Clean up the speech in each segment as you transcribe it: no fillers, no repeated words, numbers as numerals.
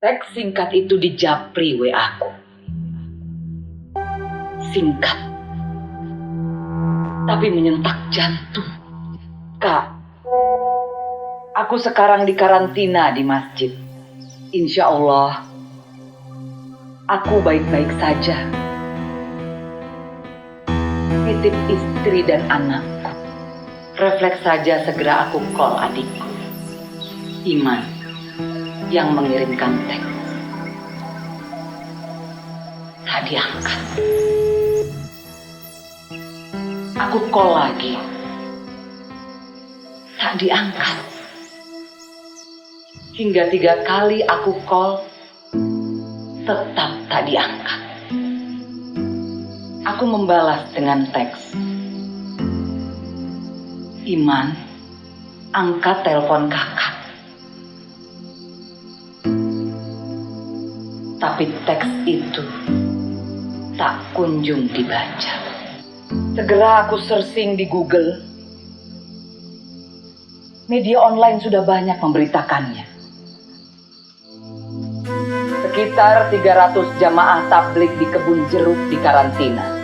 Teks singkat itu dijapri WA aku. Singkat, tapi menyentak jantung. Kak, aku sekarang di karantina di masjid. Insya Allah, aku baik-baik saja. Nitip istri dan anakku. Refleks saja segera aku call adikku, Iman, yang mengirimkan teks. Tak diangkat. Aku call lagi. Tak diangkat. Hingga 3 kali aku call, tetap tak diangkat. Aku membalas dengan teks. Iman, angkat telepon kakak. Tapi teks itu tak kunjung dibaca. Segera aku searching di Google. Media online sudah banyak memberitakannya. Sekitar 300 jamaah tablik di kebun jeruk di karantina.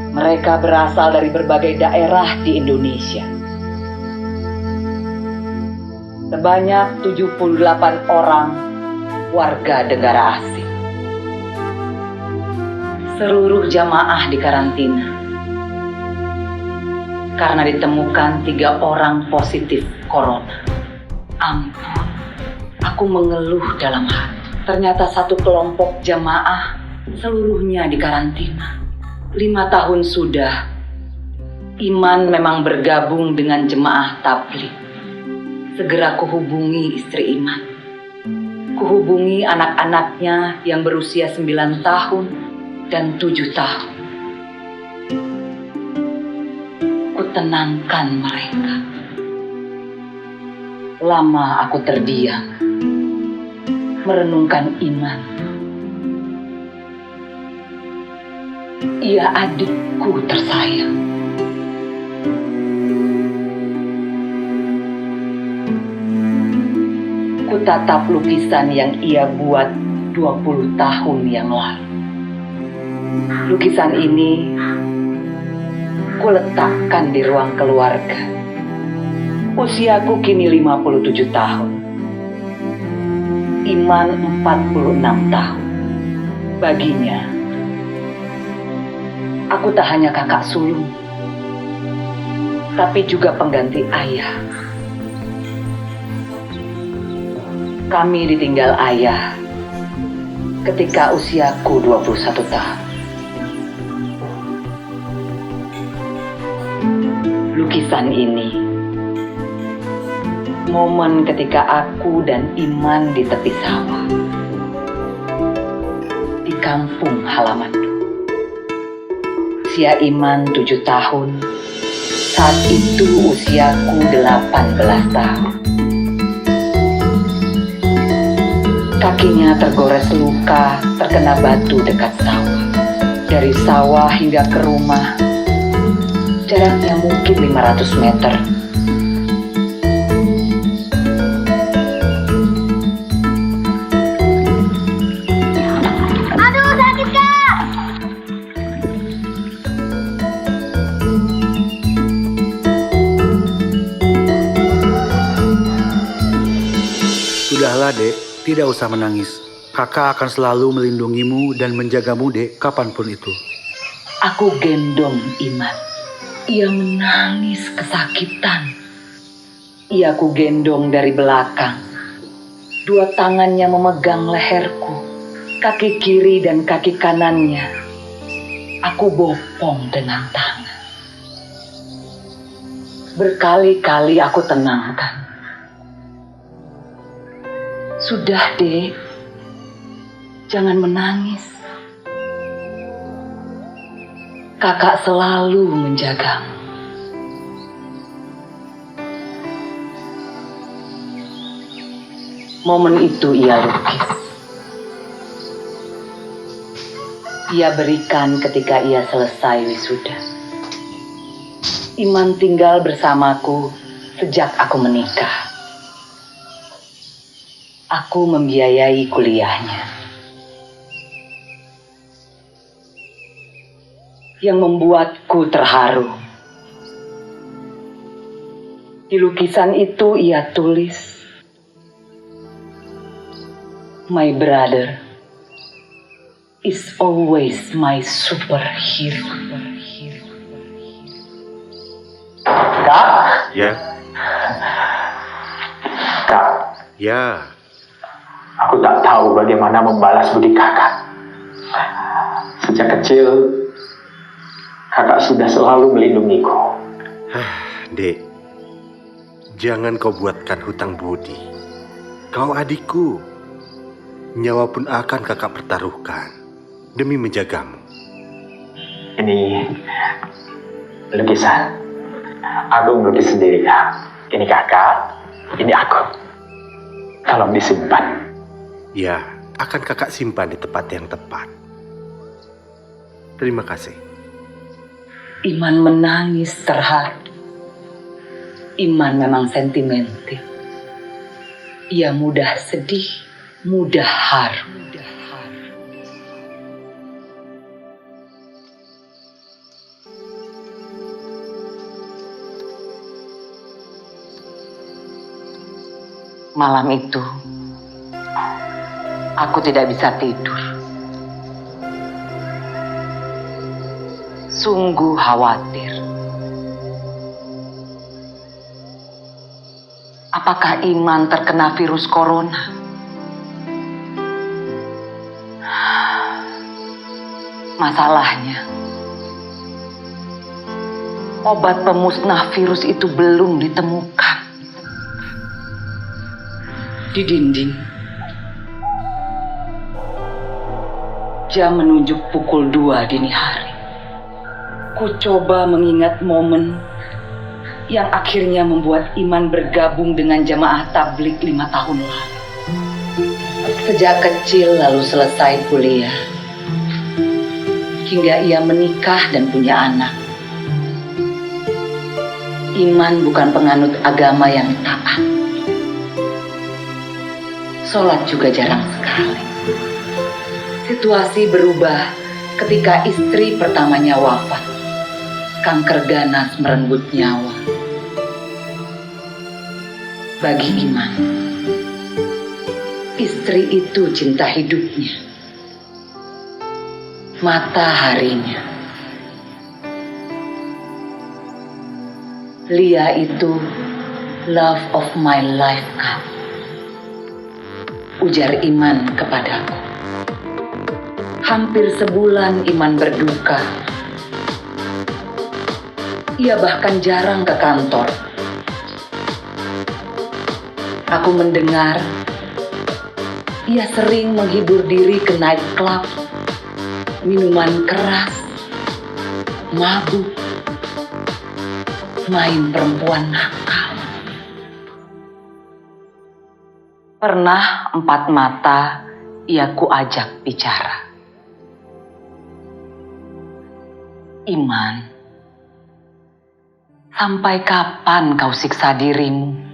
Mereka berasal dari berbagai daerah di Indonesia. Sebanyak 78 orang warga negara asing. Seluruh jamaah di karantina karena ditemukan 3 orang positif corona. Ampun, aku mengeluh dalam hati. Ternyata satu kelompok jamaah seluruhnya di karantina. 5 tahun sudah, Iman memang bergabung dengan jemaah tabligh. Segera kuhubungi istri Iman. Kuhubungi anak-anaknya yang berusia 9 tahun dan 7 tahun. Kutenangkan mereka. Lama aku terdiam, merenungkan Iman. Ia adikku tersayang. Kutatap lukisan yang ia buat 20 tahun yang lalu. Lukisan ini kuletakkan di ruang keluarga. Usiaku kini 57 tahun. Iman 46 tahun. Baginya, aku tak hanya kakak sulung, tapi juga pengganti ayah. Kami ditinggal ayah ketika usiaku 21 tahun. Lukisan ini, momen ketika aku dan Iman di tepi sawah, di kampung halamanku. Usia Iman 7 tahun, saat itu usiaku 18 tahun. Kakinya tergores luka, terkena batu dekat sawah. Dari sawah hingga ke rumah, jaraknya mungkin 500 meter. Aduh, sakit, Kak! Sudahlah, Dek. Tidak usah menangis. Kakak akan selalu melindungimu dan menjagamu, Dek, kapanpun itu. Aku gendong Iman. Ia menangis kesakitan. Ia ku gendong dari belakang. 2 tangannya memegang leherku, kaki kiri dan kaki kanannya. Aku bopong dengan tangan. Berkali-kali aku tenangkan. Sudah, Dek. Jangan menangis. Kakak selalu menjagamu. Momen itu ia lukis. Ia berikan ketika ia selesai wisuda. Iman tinggal bersamaku sejak aku menikah. Aku membiayai kuliahnya. Yang membuatku terharu. Di lukisan itu ia tulis, "My brother is always my superhero." Kak? Ya, Kak, ya. aku tak tahu bagaimana membalas budi kakak. Sejak kecil, kakak sudah selalu melindungiku. Dek, jangan kau buatkan hutang budi. Kau adikku. Nyawa pun akan kakak pertaruhkan demi menjagamu. Ini lukisan. Aku melukis sendiri, Kak. Ini kakak, ini aku. Tolong disimpan. Ya, akan kakak simpan di tempat yang tepat. Terima kasih. Iman menangis terharu. Iman memang sentimental. Ia mudah sedih, mudah haru. Malam itu, aku tidak bisa tidur. Sungguh khawatir. Apakah Iman terkena virus corona? Masalahnya, obat pemusnah virus itu belum ditemukan. Di dinding, jam menunjuk pukul 2 dini hari. Ku coba mengingat momen yang akhirnya membuat Iman bergabung dengan jamaah tablik 5 tahun lalu. Sejak kecil lalu selesai kuliah, hingga ia menikah dan punya anak. Iman bukan penganut agama yang taat. Sholat juga jarang sekali. Situasi berubah ketika istri pertamanya wafat. Kanker ganas merenggut nyawa. Bagi Iman, istri itu cinta hidupnya, mataharinya. Lia itu love of my life, Kak. Ujar Iman kepadaku. Hampir sebulan Iman berduka. Ia bahkan jarang ke kantor. Aku mendengar ia sering menghibur diri ke night club, minuman keras, mabuk, main perempuan nakal. Pernah 4 mata ia kuajak bicara. Iman, sampai kapan kau siksa dirimu?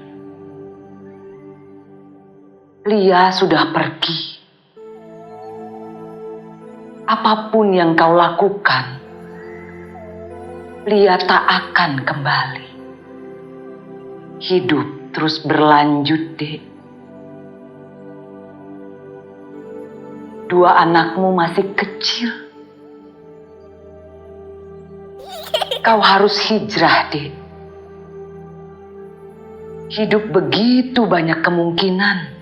Lia sudah pergi. Apapun yang kau lakukan, Lia tak akan kembali. Hidup terus berlanjut, Dek. 2 anakmu masih kecil. Kau harus hijrah, Dek. Hidup begitu banyak kemungkinan.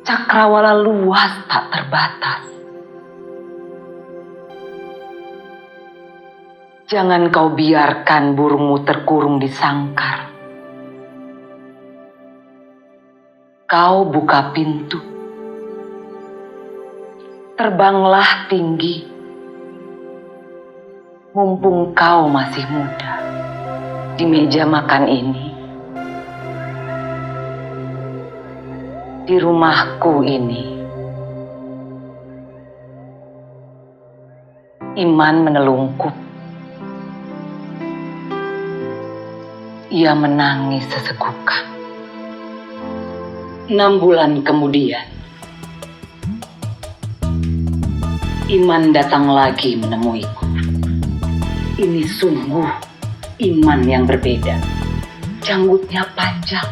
Cakrawala luas tak terbatas. Jangan kau biarkan burungmu terkurung di sangkar. Kau buka pintu. Terbanglah tinggi. Mumpung kau masih muda. Di meja makan ini, di rumahku ini, Iman menelungkup. Ia menangis sesegukan. 6 bulan kemudian, Iman datang lagi menemuiku. Ini sungguh Iman yang berbeda. Janggutnya panjang.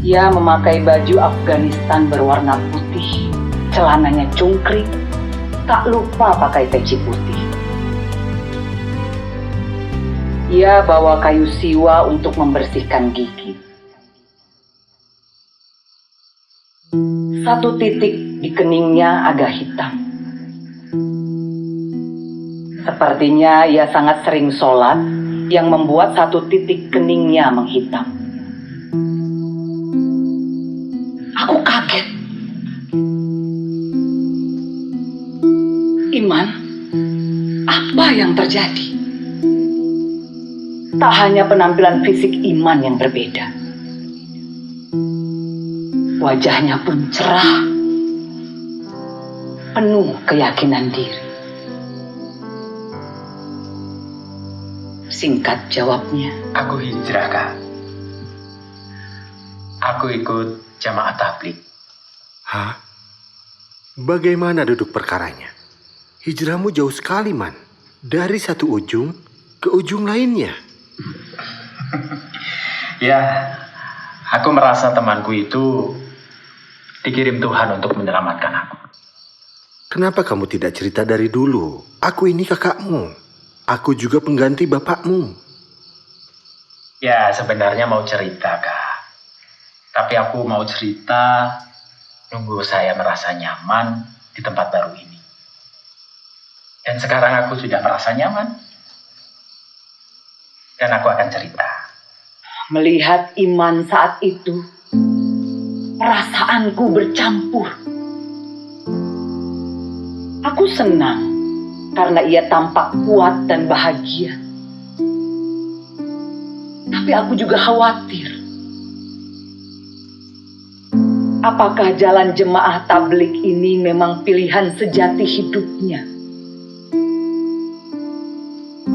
Ia memakai baju Afghanistan berwarna putih. Celananya cungkring. Tak lupa pakai peci putih. Ia bawa kayu siwa untuk membersihkan gigi. Satu titik di keningnya agak hitam. Sepertinya ia sangat sering sholat yang membuat satu titik keningnya menghitam. Aku kaget. Iman, apa yang terjadi? Tak hanya penampilan fisik Iman yang berbeda. Wajahnya pun cerah, penuh keyakinan diri. Singkat jawabnya. Aku hijrah, Kak. Aku ikut jamaah tabligh. Hah? Bagaimana duduk perkaranya? Hijrahmu jauh sekali, Man. Dari satu ujung ke ujung lainnya. Ya, aku merasa temanku itu dikirim Tuhan untuk menyelamatkan aku. Kenapa kamu tidak cerita dari dulu? Aku ini kakakmu. Aku juga pengganti bapakmu. Ya, sebenarnya mau cerita, Kak. Tapi aku mau cerita nunggu saya merasa nyaman di tempat baru ini. Dan sekarang aku sudah merasa nyaman. Dan aku akan cerita. Melihat Iman saat itu, perasaanku bercampur. Aku senang karena ia tampak kuat dan bahagia. Tapi aku juga khawatir. Apakah jalan jemaah tabligh ini memang pilihan sejati hidupnya?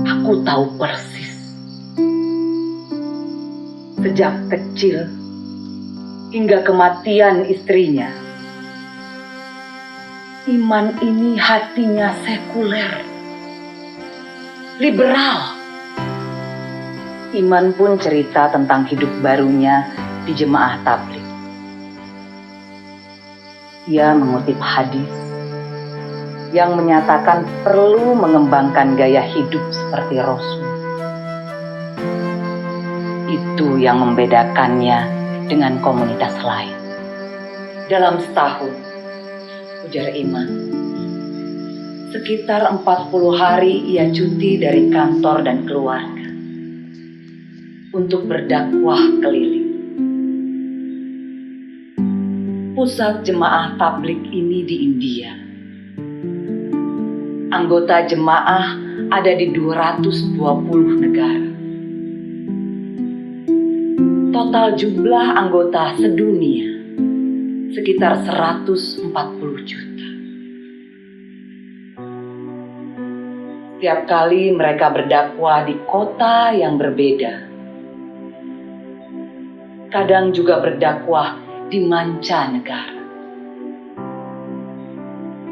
Aku tahu persis. Sejak kecil hingga kematian istrinya, Iman ini hatinya sekuler, liberal. Iman pun cerita tentang hidup barunya di jemaah tabligh. Ia mengutip hadis yang menyatakan perlu mengembangkan gaya hidup seperti Rasul. Itu yang membedakannya dengan komunitas lain. Dalam setahun, ujar Iman, sekitar 40 hari ia cuti dari kantor dan keluarga untuk berdakwah keliling. Pusat jemaah tabligh ini di India. Anggota jemaah ada di 220 negara. Total jumlah anggota sedunia sekitar 140 juta. Setiap kali mereka berdakwah di kota yang berbeda. Kadang juga berdakwah di mancanegara.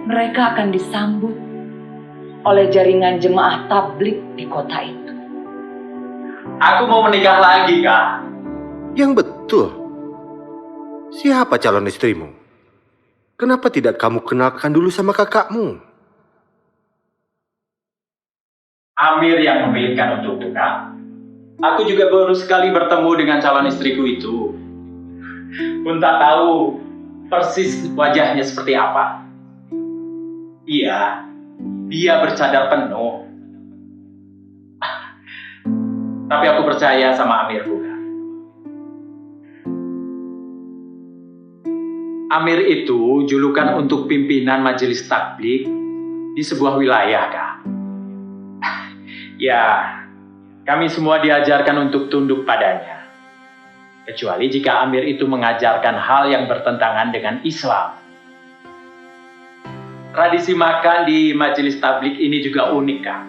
Mereka akan disambut oleh jaringan jemaah tabligh di kota itu. Aku mau menikah lagi, Kak. Yang betul. Siapa calon istrimu? Kenapa tidak kamu kenalkan dulu sama kakakmu? Amir yang memilihkan untukku, Kak. Aku juga baru sekali bertemu dengan calon istriku itu. Pun tak tahu persis wajahnya seperti apa. Iya, dia bercadar penuh. Tapi aku percaya sama Amirku, Kak. Amir itu julukan untuk pimpinan majelis tabligh di sebuah wilayah, Kak. Ya, kami semua diajarkan untuk tunduk padanya. Kecuali jika Amir itu mengajarkan hal yang bertentangan dengan Islam. Tradisi makan di majelis tabligh ini juga unik, Kak.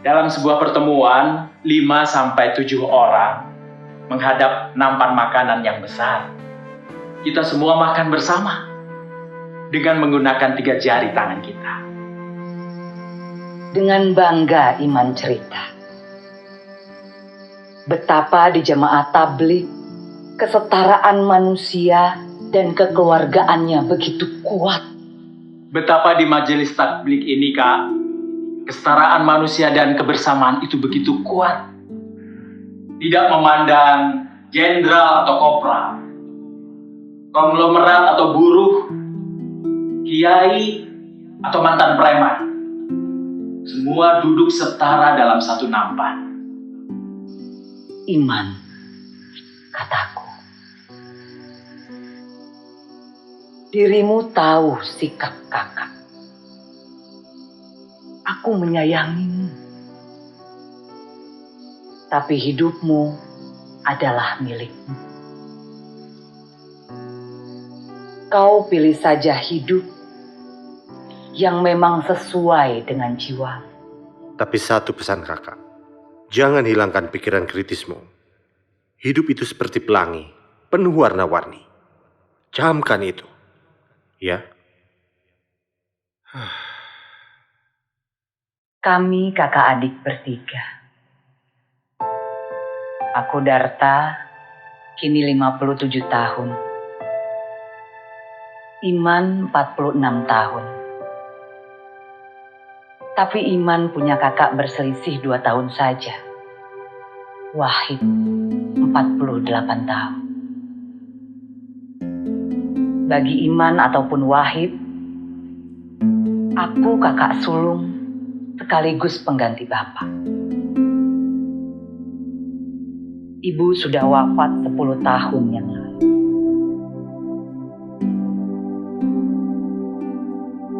Dalam sebuah pertemuan, 5-7 orang menghadap nampan makanan yang besar. kita semua makan bersama dengan menggunakan 3 jari tangan kita. Dengan bangga Iman cerita betapa di jemaah tablik kesetaraan manusia dan kekeluargaannya begitu kuat. Betapa di majelis tablik ini, Kak, kesetaraan manusia dan kebersamaan itu begitu kuat. Tidak memandang jenderal atau kopral, konglomerat atau buruh, kiai atau mantan preman. Semua duduk setara dalam satu nampan. Iman, kataku. Dirimu tahu sikap kakak. Aku menyayangimu. Tapi hidupmu adalah milikmu. Kau pilih saja hidup yang memang sesuai dengan jiwa. Tapi satu pesan kakak, jangan hilangkan pikiran kritismu. Hidup itu seperti pelangi, penuh warna-warni. Camkan itu, ya. Kami kakak adik bertiga. Aku Darta, kini 57 tahun. Iman 46 tahun. Tapi Iman punya kakak berselisih 2 tahun saja. Wahid 48 tahun. Bagi Iman ataupun Wahid, aku kakak sulung sekaligus pengganti bapak. Ibu sudah wafat 10 tahun yang lalu.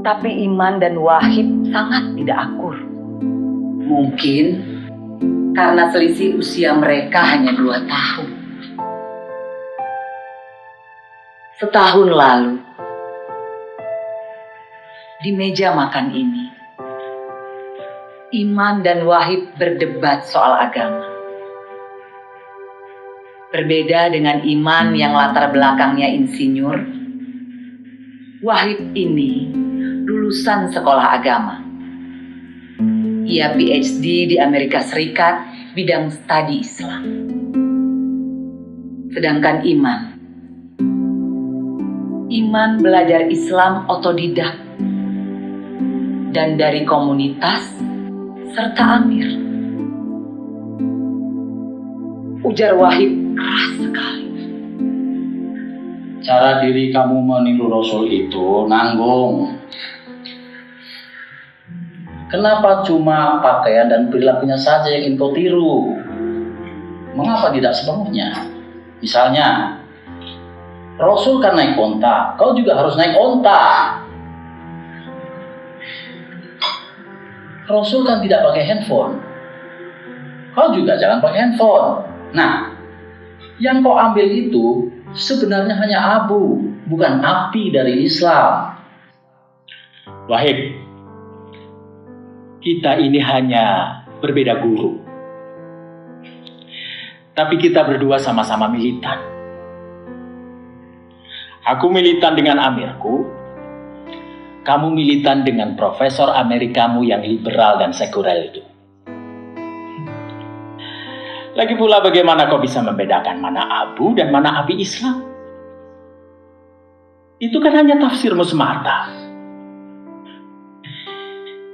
Tapi Iman dan Wahid sangat tidak akur. Mungkin karena selisih usia mereka hanya 2 tahun. Setahun lalu, di meja makan ini, Iman dan Wahid berdebat soal agama. Berbeda dengan Iman yang latar belakangnya insinyur, Wahid ini lulusan sekolah agama. Ia PhD di Amerika Serikat bidang studi Islam. Sedangkan Iman belajar Islam otodidak dan dari komunitas serta Amir. Ujar Wahid keras sekali. Cara diri kamu meniru Rasul itu nanggung. Kenapa cuma pakaian dan perilakunya saja yang ingin kau tiru? Mengapa tidak sepenuhnya? Misalnya, Rasul kan naik onta, kau juga harus naik onta. Rasul kan tidak pakai handphone, kau juga jangan pakai handphone. Nah, yang kau ambil itu sebenarnya hanya abu, bukan api dari Islam. Wahid, kita ini hanya berbeda guru. Tapi kita berdua sama-sama militan. Aku militan dengan Amirku, kamu militan dengan profesor Amerikamu yang liberal dan sekuler itu. Lagi pula bagaimana kau bisa membedakan mana abu dan mana api Islam? Itu kan hanya tafsirmu semata.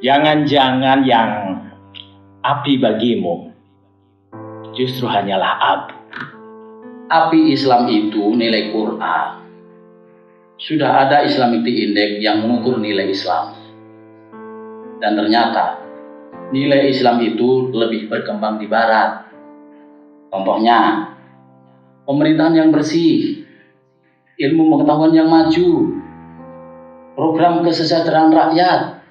Jangan-jangan yang api bagimu justru hanyalah abu. Api Islam itu nilai Quran. Sudah ada Islamity Index yang mengukur nilai Islam. Dan ternyata nilai Islam itu lebih berkembang di Barat. Contohnya, pemerintahan yang bersih, ilmu pengetahuan yang maju, program kesejahteraan rakyat,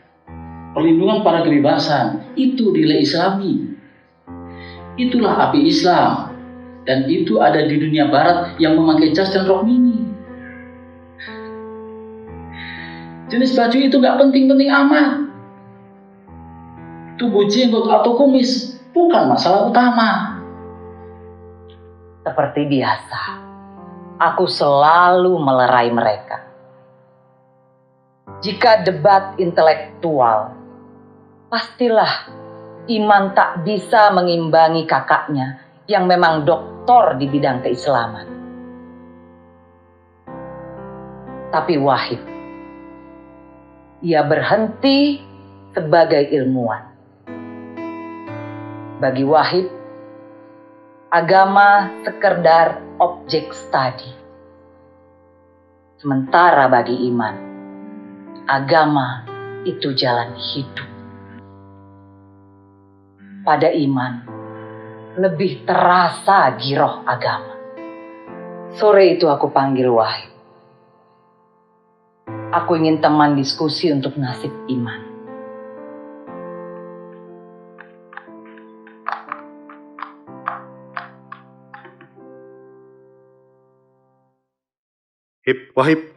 perlindungan para kebebasan, itu nilai Islami. Itulah api Islam. Dan itu ada di dunia Barat yang memakai jas dan rok mini. Jenis baju itu gak penting-penting amat. Tubuh jenggot atau kumis bukan masalah utama. Seperti biasa, aku selalu melerai mereka. Jika debat intelektual, pastilah Iman tak bisa mengimbangi kakaknya yang memang doktor di bidang keislaman. Tapi Wahid, ia berhenti sebagai ilmuwan. Bagi Wahid, agama sekedar objek studi. Sementara bagi Iman, agama itu jalan hidup. Pada Iman, lebih terasa giroh agama. Sore itu aku panggil Wahid. Aku ingin teman diskusi untuk nasib Iman. Wahib,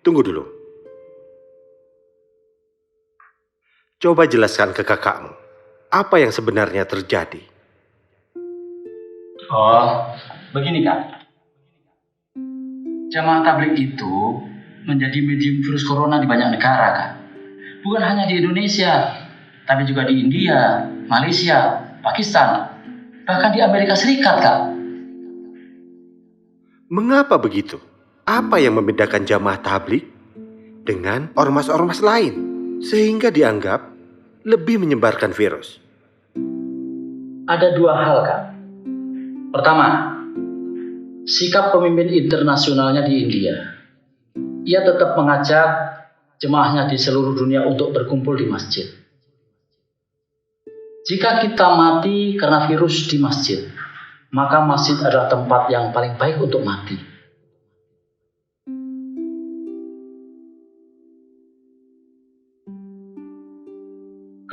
tunggu dulu. Coba jelaskan ke kakakmu, apa yang sebenarnya terjadi? Oh, begini Kak. Jamaah tabligh itu menjadi medium virus corona di banyak negara, Kak. Bukan hanya di Indonesia, tapi juga di India, Malaysia, Pakistan, bahkan di Amerika Serikat, Kak. Mengapa begitu? Apa yang membedakan jamaah tabligh dengan ormas-ormas lain sehingga dianggap lebih menyebarkan virus? Ada dua hal, Kak. Pertama, sikap pemimpin internasionalnya di India. Ia tetap mengajak jemaahnya di seluruh dunia untuk berkumpul di masjid. Jika kita mati karena virus di masjid, maka masjid adalah tempat yang paling baik untuk mati.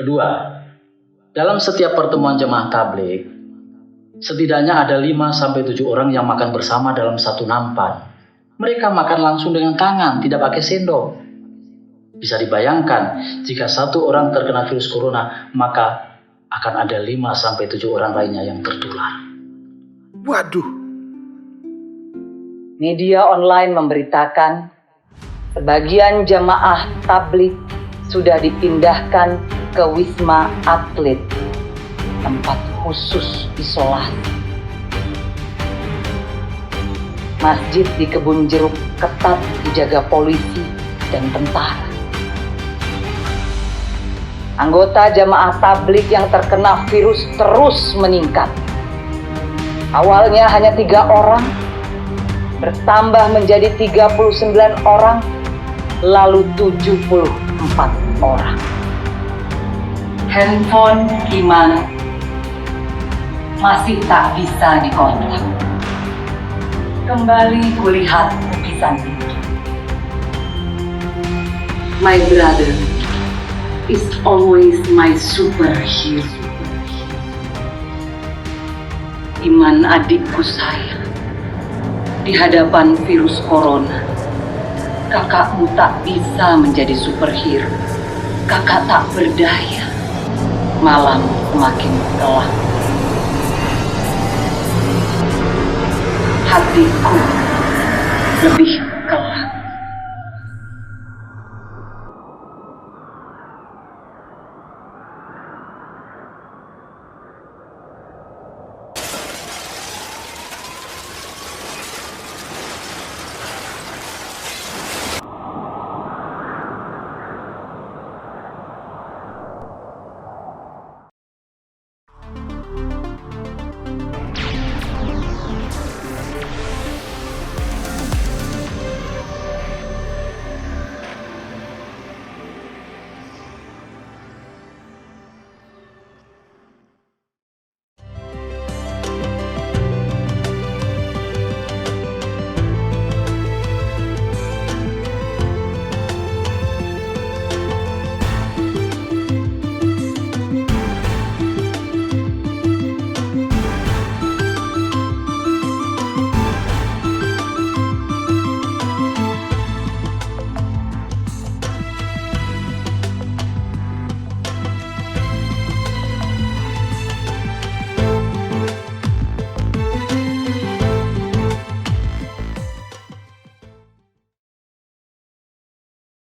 Kedua, dalam setiap pertemuan jemaah tabligh, setidaknya ada 5-7 orang yang makan bersama dalam satu nampan. Mereka makan langsung dengan tangan, tidak pakai sendok. Bisa dibayangkan, jika satu orang terkena virus corona, maka akan ada 5-7 orang lainnya yang tertular. Waduh. Media online memberitakan sebagian jamaah tabligh sudah dipindahkan ke Wisma Atlet, tempat khusus isolasi. Masjid di Kebun Jeruk ketat dijaga polisi dan tentara. Anggota jamaah tabligh yang terkena virus terus meningkat. Awalnya hanya 3 orang, bertambah menjadi 39 orang, lalu 74 orang. Handphone Iman masih tak bisa dikontak. Kembali kulihat lukisan itu. My brother is always my superhero. Iman adikku sayang. Di hadapan virus corona, kakakmu tak bisa menjadi superhero. Kakak tak berdaya. Malam semakin gelap. Hatiku lebih